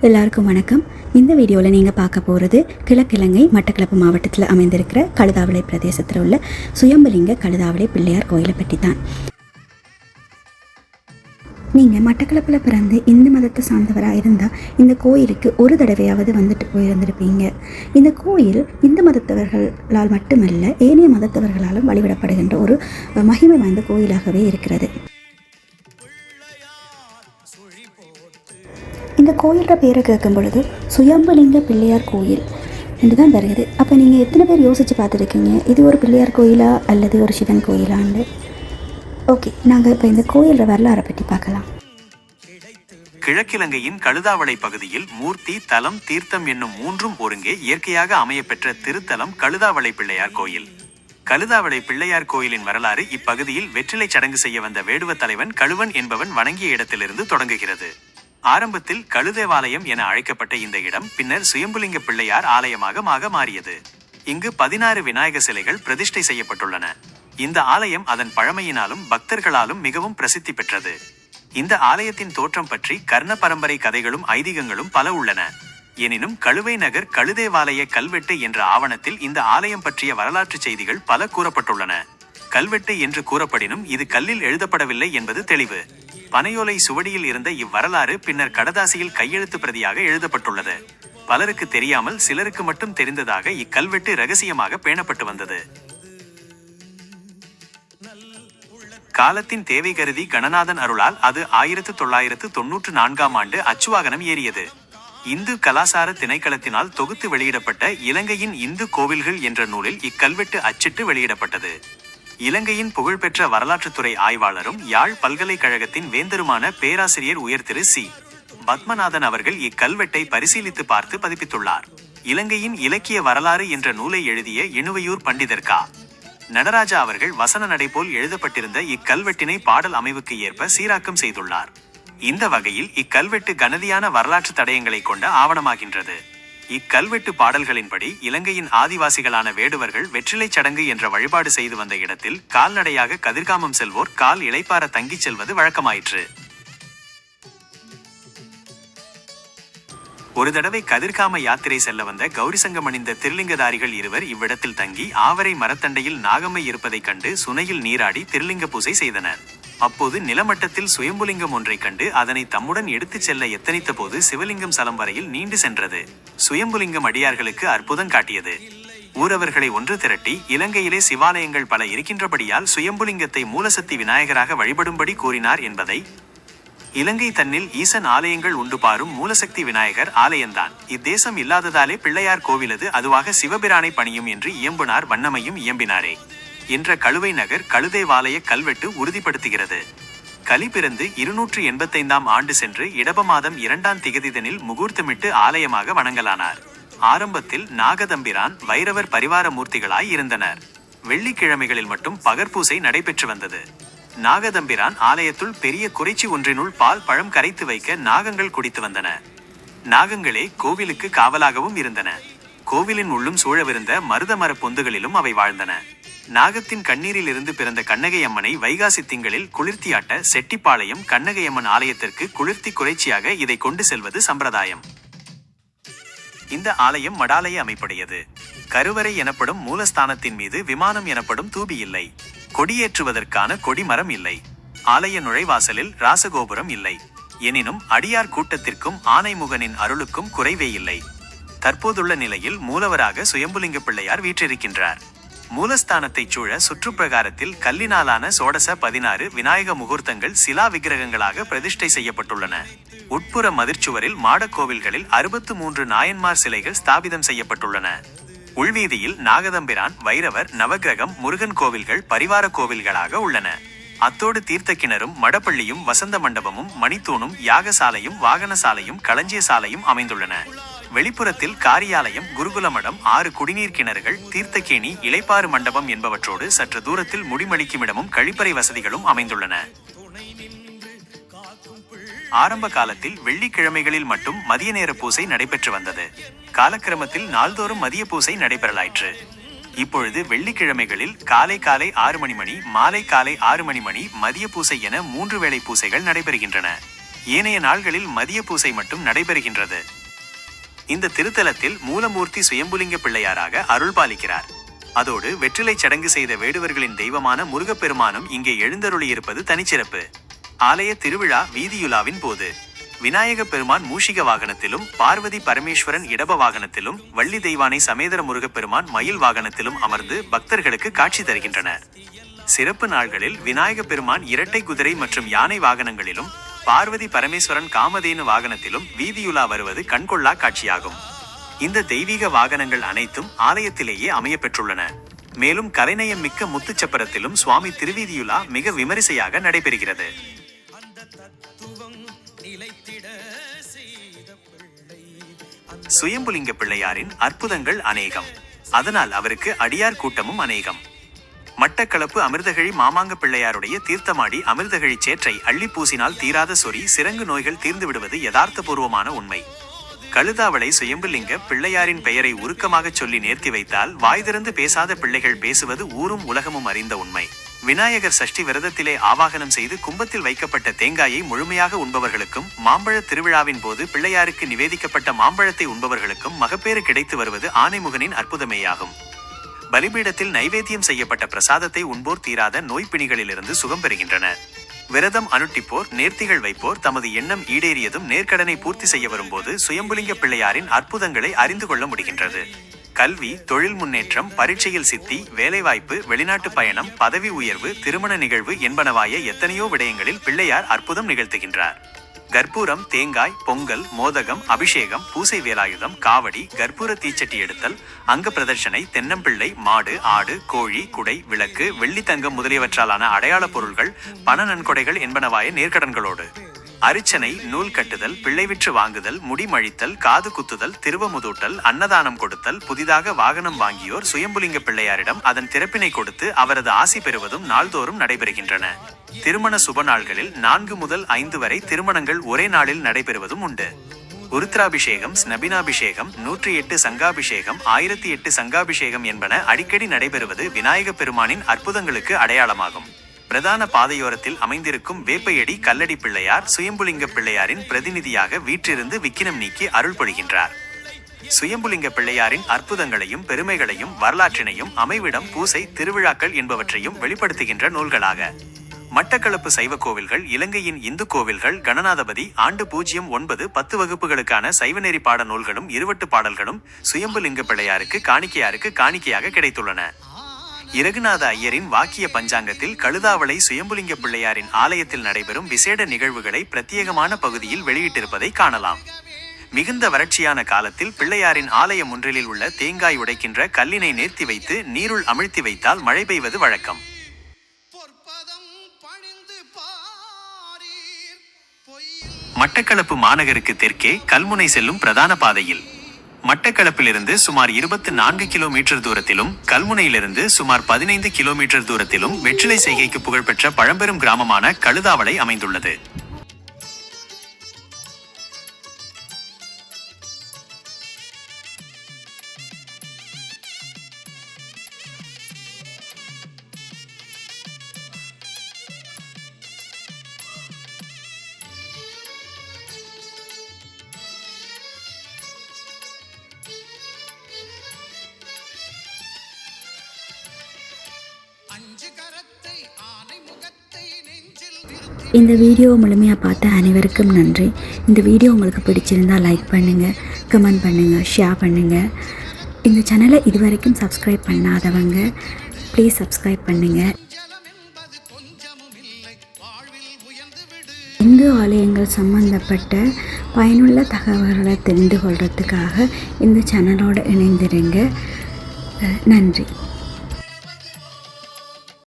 எல்லாருக்கும் வணக்கம். இந்த வீடியோவில் நீங்கள் பார்க்க போகிறது கிழக்கிழங்கை மட்டக்களப்பு மாவட்டத்தில் அமைந்திருக்கிற கழுதாவளை பிரதேசத்தில் உள்ள சுயம்புலிங்க கழுதாவளை பிள்ளையார் கோயிலை பற்றி தான். நீங்கள் மட்டக்களப்பில் பிறந்து இந்து மதத்தை சார்ந்தவராக இருந்தால் இந்த கோயிலுக்கு ஒரு தடவையாவது வந்துட்டு போயிருந்திருப்பீங்க. இந்த கோயில் இந்து மதத்தவர்களால் மட்டுமல்ல ஏனைய மதத்தவர்களாலும் வழிபடப்படுகின்ற ஒரு மகிமை வாய்ந்த கோயிலாகவே இருக்கிறது. இந்த கோயிலோட பேரை கேட்கும் பொழுது சுயம்புலிங்க பிள்ளையார் கோயில் என்று தான் வருகிறது. அப்போ நீங்கள் எத்தனை பேர் யோசித்து பார்த்துருக்கீங்க, இது ஒரு பிள்ளையார் கோயிலா அல்லது ஒரு சிவன் கோயிலான்னு? ஓகே, நாங்கள் இப்போ இந்த கோயிலோட வரலாறை பற்றி பார்க்கலாம். கிழக்கிழங்கையின் கழுதாவளை பகுதியில் மூர்த்தி, தலம், தீர்த்தம் என்னும் மூன்றும் ஒருங்கே இயற்கையாக அமையப்பெற்ற திருத்தலம் கழுதாவளை பிள்ளையார் கோயில். கழுதாவளை பிள்ளையார் கோயிலின் வரலாறு இப்பகுதியில் வெற்றிலை சடங்கு செய்ய வந்த வேடுவ தலைவன் கழுவன் என்பவன் வணங்கிய இடத்திலிருந்து தொடங்குகிறது. ஆரம்பத்தில் கழுதேவாலயம் என அழைக்கப்பட்ட இந்த இடம் பின்னர் சுயம்புலிங்க பிள்ளையார் ஆலயமாக மாறியது. இங்கு 16 விநாயக சிலைகள் பிரதிஷ்டை செய்யப்பட்டுள்ளன. இந்த ஆலயம் அதன் பழமையினாலும் பக்தர்களாலும் மிகவும் பிரசித்தி பெற்றது. இந்த ஆலயத்தின் தோற்றம் பற்றி கர்ண பரம்பரை கதைகளும் ஐதீகங்களும் பல உள்ளன. எனினும் கழுவை நகர் கழுதேவாலய கல்வெட்டு என்ற ஆவணத்தில் இந்த ஆலயம் பற்றிய வரலாற்று செய்திகள் பல கூறப்பட்டுள்ளன. கல்வெட்டு என்று கூறப்படினும் இது கல்லில் எழுதப்படவில்லை என்பது தெளிவு. பனையோலை சுவடியில் இருந்த இவ்வரலாறு பின்னர் கடதாசியில் கையெழுத்து பிரதியாக எழுதப்பட்டுள்ளது. பலருக்கு தெரியாமல் சிலருக்கு மட்டும் தெரிந்ததாக இக்கல்வெட்டு இரகசியமாக பேணப்பட்டு வந்தது. காலத்தின் தேவை கருதி கணநாதன் அருளால் அது 1994ஆம் ஆண்டு அச்சுவாகனம் ஏறியது. இந்து கலாசார திணைக்களத்தினால் தொகுத்து வெளியிடப்பட்ட இலங்கையின் இந்து கோவில்கள் என்ற நூலில் இக்கல்வெட்டு அச்சிட்டு வெளியிடப்பட்டது. இலங்கையின் புகழ்பெற்ற வரலாற்றுத்துறை ஆய்வாளரும் யாழ் பல்கலைக்கழகத்தின் வேந்தருமான பேராசிரியர் உயர் திரு சி. பத்மநாதன் அவர்கள் இக்கல்வெட்டை பரிசீலித்து பார்த்து பதிப்பித்துள்ளார். இலங்கையின் இலக்கிய வரலாறு என்ற நூலை எழுதிய இணுவையூர் பண்டிதர் கா. நடராஜா அவர்கள் வசன நடை போல் எழுதப்பட்டிருந்த இக்கல்வெட்டினை பாடல் அமைவுக்கு ஏற்ப சீராக்கம் செய்துள்ளார். இந்த வகையில் இக்கல்வெட்டு கனதியான வரலாற்று தடயங்களை கொண்ட ஆவணமாகின்றது. இக்கல்வெட்டு பாடல்களின்படி இலங்கையின் ஆதிவாசிகளான வேடுவர்கள் வெற்றிலை சடங்கு என்ற வழிபாடு செய்து வந்த இடத்தில் கால்நடையாக கதிர்காமம் செல்வோர் கால் இளைப்பார தங்கிச் செல்வது வழக்கமாயிற்று. ஒரு தடவை கதிர்காம யாத்திரை செல்ல வந்த கௌரிசங்கம் அணிந்த திருலிங்கதாரிகள் இருவர் இவ்விடத்தில் தங்கி ஆவரை மரத்தண்டையில் நாகம்மை இருப்பதைக் கண்டு சுனையில் நீராடி திருலிங்க பூசை செய்தனர். அப்போது நிலமட்டத்தில் சுயம்புலிங்கம் ஒன்றை கண்டு அதனை தம்முடன் எடுத்துச் செல்ல எத்தனித்த போது சிவலிங்கம் சலம் வரையில் நீண்டு சென்றது. சுயம்புலிங்கம் அடியார்களுக்கு அற்புதம் காட்டியது. ஊரவர்களை ஒன்று திரட்டி இலங்கையிலே சிவாலயங்கள் பல இருக்கின்றபடியால் சுயம்புலிங்கத்தை மூலசக்தி விநாயகராக வழிபடும்படி கூறினார் என்பதை. இலங்கை தன்னில் ஈசன் ஆலயங்கள் உண்டு பாரும் மூலசக்தி விநாயகர் ஆலயந்தான். இத்தேசம் இல்லாததாலே பிள்ளையார் கோவிலது அதுவாக சிவபிரானை பணியும் என்று இயம்புனார் வண்ணமையும் இயம்பினாரே என்ற கழுவை நகர் கழுதேவாலய கல்வெட்டு உறுதிப்படுத்துகிறது. கலி பிறந்து 285ஆம் ஆண்டு சென்று இடப மாதம் 2ஆம் திகதிதனில் முகூர்த்தமிட்டு ஆலயமாக வணங்கலானார். ஆரம்பத்தில் நாகதம்பிரான் வைரவர் பரிவார மூர்த்திகளாய் இருந்தனர். வெள்ளிக்கிழமைகளில் மட்டும் பகற்பூசை நடைபெற்று வந்தது. நாகதம்பிரான் ஆலயத்துள் பெரிய குறைச்சி ஒன்றினுள் பால் பழம் கரைத்து வைக்க நாகங்கள் குடித்து வந்தன. நாகங்களே கோவிலுக்கு காவலாகவும் இருந்தன. கோவிலின் உள்ளும் சூழவிருந்த மருத மர பொந்துகளிலும் அவை வாழ்ந்தன. நாகத்தின் கண்ணீரில் இருந்து பிறந்த கண்ணகையம்மனை வைகாசி திங்களில் குளிர்த்தியாட்ட செட்டிப்பாளையம் கண்ணகையம்மன் ஆலயத்திற்கு குளிர்த்தி குறைச்சியாக இதை கொண்டு செல்வது சம்பிரதாயம். இந்த ஆலயம் மடாலய அமைப்புடையது. கருவறை எனப்படும் மூலஸ்தானத்தின் மீது விமானம் எனப்படும் தூபி இல்லை. கொடியேற்றுவதற்கான கொடிமரம் இல்லை. ஆலய நுழைவாசலில் ராசகோபுரம் இல்லை. எனினும் அடியார் கூட்டத்திற்கும் ஆனைமுகனின் அருளுக்கும் குறைவே இல்லை. தற்போதுள்ள நிலையில் மூலவராக சுயம்புலிங்க பிள்ளையார் வீற்றிருக்கின்றார். மூலஸ்தானத்தைச் சூழ சுற்றுப்பிரகாரத்தில் கல்லினாலான சோடச 16 விநாயக முகூர்த்தங்கள் சிலா விக்கிரகங்களாக பிரதிஷ்டை செய்யப்பட்டுள்ளன. உட்புற மதிர்ச்சுவரில் மாடக்கோவில்களில் 63 நாயன்மார் சிலைகள் ஸ்தாபிதம் செய்யப்பட்டுள்ளன. உள்வீதியில் நாகதம்பிரான், வைரவர், நவகிரகம், முருகன் கோவில்கள் பரிவார கோவில்களாக உள்ளன. அத்தோடு தீர்த்த கிணறும் மடப்பள்ளியும் வசந்த மண்டபமும் மணித்தூணும் யாகசாலையும் வாகனசாலையும் களஞ்சிய சாலையும் அமைந்துள்ளன. வெளிப்புறத்தில் காரியாலயம், குருகுல மடம், 6 குடிநீர் கிணறுகள், தீர்த்தக்கேணி, இளைப்பாறு மண்டபம் என்பவற்றோடு சற்று தூரத்தில் முடிமளிக்குமிடமும் கழிப்பறை வசதிகளும் அமைந்துள்ளன. ஆரம்ப காலத்தில் வெள்ளிக்கிழமைகளில் மட்டும் மதிய நேர பூசை நடைபெற்று வந்தது. காலக்கிரமத்தில் நாள்தோறும் மதிய பூசை நடைபெறலாயிற்று. இப்பொழுது வெள்ளிக்கிழமைகளில் காலை 6 மணி, மாலை காலை 6 மணி, மதிய பூசை என 3 வேளை பூசைகள் நடைபெறுகின்றன. ஏனைய நாள்களில் மதிய பூசை மட்டும் நடைபெறுகின்றது. இந்த திருத்தலத்தில் மூலமூர்த்தி சுயம்புலிங்க பிள்ளையாராக அருள் பாலிக்கிறார். அதோடு வெற்றிலை சடங்கு செய்த வேடுவர்களின் தெய்வமான முருகப்பெருமானும் இங்கே எழுந்தருளியிருப்பது தனிச்சிறப்பு. ஆலய திருவிழா வீதியுலாவின் போது விநாயக பெருமான் மூஷிக வாகனத்திலும், பார்வதி பரமேஸ்வரன் இடப வாகனத்திலும், வள்ளி தெய்வானை சமேதர முருகப்பெருமான் மயில் வாகனத்திலும் அமர்ந்து பக்தர்களுக்கு காட்சி தருகின்றனர். சிறப்பு நாள்களில் விநாயக பெருமான் இரட்டை குதிரை மற்றும் யானை வாகனங்களிலும், பார்வதி பரமேஸ்வரன் காமதேனு வாகனத்திலும் வீதியுலா வருவது கண்கொள்ளா காட்சியாகும். இந்த தெய்வீக வாகனங்கள் அனைத்தும் ஆலயத்திலேயே அமைய பெற்றுள்ளன. மேலும் கலைநயம் மிக்க முத்துச்சப்பரத்திலும் சுவாமி திருவீதியுலா மிக விமரிசையாக நடைபெறுகிறது. சுயம்புலிங்க பிள்ளையாரின் அற்புதங்கள் அநேகம், அதனால் அவருக்கு அடியார் கூட்டமும் அநேகம். மட்டக்களப்பு அமிர்தகழி மாமாங்க பிள்ளையாருடைய தீர்த்தமாடி அமிர்தகழி சேற்றை அள்ளி பூசினால் தீராத சொறி சிரங்கு நோய்கள் தீர்ந்து விடுவது யதார்த்தபூர்வமான உண்மை. கழுதாவளை சுயம்புலிங்க பிள்ளையாரின் பெயரை உருக்கமாக சொல்லி நேர்த்தி வைத்தால் வாய் திறந்து பேசாத பிள்ளைகள் பேசுவது ஊரும் உலகமும் அறிந்த உண்மை. விநாயகர் சஷ்டி விரதத்திலே ஆவாகனம் செய்து கும்பத்தில் வைக்கப்பட்ட தேங்காயை முழுமையாக உண்பவர்களுக்கும், மாம்பழ திருவிழாவின் போது பிள்ளையாருக்கு நிவேதிக்கப்பட்ட மாம்பழத்தை உண்பவர்களுக்கும் மகப்பேறு கிடைத்து வருவது ஆனைமுகனின் அற்புதமேயாகும். பலிபீடத்தில் நைவேத்தியம் செய்யப்பட்ட பிரசாதத்தை உண்போர் தீராத நோய்பிணிகளிலிருந்து சுகம் பெறுகின்றனர். விரதம் அனுட்டிப்போர், நேர்த்திகள் வைப்போர் தமது எண்ணம் ஈடேறியதும் நேர்கடனை பூர்த்தி செய்ய வரும்போது சுயம்புலிங்க பிள்ளையாரின் அற்புதங்களை அறிந்து கொள்ள முடிகின்றது. கல்வி, தொழில் முன்னேற்றம், பரீட்சையில் சித்தி, வேலைவாய்ப்பு, வெளிநாட்டு பயணம், பதவி உயர்வு, திருமண நிகழ்வு என்பனவாய எத்தனையோ விடயங்களில் பிள்ளையார் அற்புதம் நிகழ்த்துகின்றார். கற்பூரம், தேங்காய், பொங்கல், மோதகம், அபிஷேகம், பூசை வேலாயுதம், காவடி, கற்பூர தீச்சட்டி எடுத்தல், அங்க பிரதர்ஷனை, தென்னம்பிள்ளை, மாடு, ஆடு, கோழி, குடை, விளக்கு, வெள்ளி தங்கம் முதலியவற்றாலான அடையாள பொருள்கள், பண நன்கொடைகள் என்பனவாய நேர்கடன்களோடு அரிச்சனை, நூல் கட்டுதல், பிள்ளை விற்று வாங்குதல், முடிமழித்தல், காது குத்துதல், திருவமுதூட்டல், அன்னதானம் கொடுத்தல், புதிதாக வாகனம் வாங்கியோர் சுயம்புலிங்க பிள்ளையாரிடம் அதன் திறப்பினை கொடுத்து அவரது ஆசி பெறுவதும் நாள்தோறும் நடைபெறுகின்றன. திருமண சுப நாள்களில் 4 முதல் 5 வரை திருமணங்கள் ஒரே நாளில் நடைபெறுவதும் உண்டு. உருத்ராபிஷேகம், ஸ்நபினாபிஷேகம், 108 சங்காபிஷேகம், 1008 சங்காபிஷேகம் என்பன அடிக்கடி நடைபெறுவது விநாயக பெருமானின் அற்புதங்களுக்கு அடையாளமாகும். பிரதான பாதையோரத்தில் அமைந்திருக்கும் வேப்பையடி கல்லடி பிள்ளையார் சுயம்புலிங்க பிள்ளையாரின் பிரதிநிதியாக வீற்றிருந்து விக்கினம் நீக்கி அருள் பொழிகின்றார். சுயம்புலிங்க பிள்ளையாரின் அற்புதங்களையும் பெருமைகளையும் வரலாற்றினையும் அமைவிடம், பூசை, திருவிழாக்கள் என்பவற்றையும் வெளிப்படுத்துகின்ற நூல்களாக மட்டக்களப்பு சைவ கோவில்கள், இலங்கையின் இந்து கோவில்கள், கணநாதபதி, ஆண்டு 09, 10 வகுப்புகளுக்கான சைவநெறி பாட நூல்களும் 20 பாடல்களும் சுயம்புலிங்க பிள்ளையாருக்கு காணிக்கையாக கிடைத்துள்ளன. இரகுநாத ஐயரின் வாக்கிய பஞ்சாங்கத்தில் கழுதாவளை சுயம்புலிங்க பிள்ளையாரின் ஆலயத்தில் நடைபெறும் விசேட நிகழ்வுகளை பிரத்யேகமான பகுதியில் வெளியிட்டிருப்பதை காணலாம். மிகுந்த வறட்சியான காலத்தில் பிள்ளையாரின் ஆலய முன்றிலில் உள்ள தேங்காய் உடைக்கின்ற கல்லினை நேர்த்தி வைத்து நீருள் அமிழ்த்தி வைத்தால் மழை பெய்வது வழக்கம். மட்டக்களப்பு மாநகருக்கு தெற்கே கல்முனை செல்லும் பிரதான பாதையில் மட்டக்களப்பிலிருந்து சுமார் 24 கிலோமீட்டர் தூரத்திலும், கல்முனையிலிருந்து சுமார் 15 கிலோமீட்டர் தூரத்திலும் வெற்றிலை செய்கைக்கு புகழ்பெற்ற பழம்பெரும் கிராமமான கழுதாவளை அமைந்துள்ளது. இந்த வீடியோவை முழுமையாக பார்த்த அனைவருக்கும் நன்றி. இந்த வீடியோ உங்களுக்கு பிடிச்சிருந்தால் லைக் பண்ணுங்கள், கமெண்ட் பண்ணுங்கள், ஷேர் பண்ணுங்கள். இந்த சேனலை இதுவரைக்கும் சப்ஸ்கிரைப் பண்ணாதவங்க ப்ளீஸ் சப்ஸ்கிரைப் பண்ணுங்கள். இந்து ஆலயங்கள் சம்பந்தப்பட்ட பயனுள்ள தகவல்களை தெரிந்து கொள்கிறதுக்காக இந்த சேனலோடு இணைந்திருங்க. நன்றி.